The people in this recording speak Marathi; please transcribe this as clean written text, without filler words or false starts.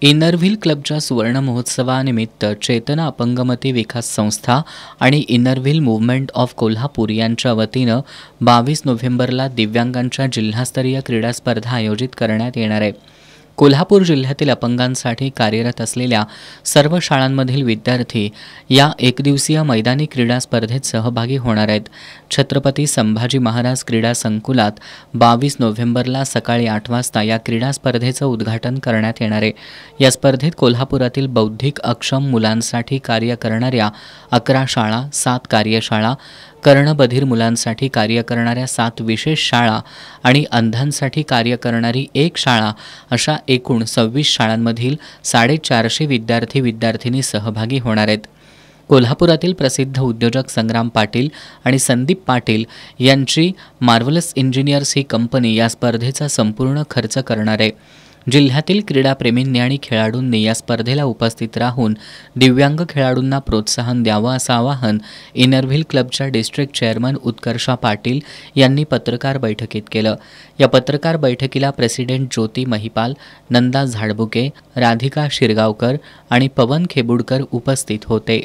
इनरव्हील क्लबच्या सुवर्ण महोत्सवानिमित्त चेतना अपंगमती विकास संस्था आणि इनरव्हील मूव्हमेंट ऑफ कोल्हापूर यांच्या वतीनं 22 नोव्हेंबरला दिव्यांगांच्या जिल्हास्तरीय क्रीडा स्पर्धा आयोजित करण्यात येणार आहे। कोल्हापूर जिल्ह्यातील अपंगांसाठी कार्यरत असलेल्या सर्व शाळांमधील विद्यार्थी या एकदिवसीय मैदानी क्रीडा स्पर्धेत सहभागी होणार आहेत। छत्रपती संभाजी महाराज क्रीडा संकुलात 22 नोव्हेंबरला सकाळी 8 वाजता या क्रीडा स्पर्धेचं उद्घाटन करण्यात येणार आहे। या स्पर्धेत कोल्हापुरातील बौद्धिक अक्षम मुलांसाठी कार्य करणाऱ्या 11 शाळा, 7 कार्यशाळा, कर्णबधिर मुलांसाठी कार्य करणाऱ्या 7 विशेष शाळा आणि अंधांसाठी कार्य करणारी 1 शाळा अशा एकूण 26 शाळांमधील 450 विद्यार्थी-विद्यार्थिनी सहभागी होणार आहेत। कोल्हापुरातील प्रसिद्ध उद्योजक संग्राम पाटील आणि संदीप पाटील यांची मार्वलस इंजिनियर्स ही कंपनी या स्पर्धेचा संपूर्ण खर्च करणार आहे। जिल्ह्यातील क्रीडाप्रेमींनी आणि खेळाडूंनी या स्पर्धेला उपस्थित राहून दिव्यांग खेळाडूंना प्रोत्साहन द्यावं असं आवाहन इनरव्हील क्लबच्या डिस्ट्रिक्ट चेअरमन उत्कर्षा पाटील यांनी पत्रकार बैठकीत केलं। या पत्रकार बैठकीला प्रेसिडेंट ज्योती महिपाल, नंदा झाडबुके, राधिका शिरगावकर आणि पवन खेबुडकर उपस्थित होते।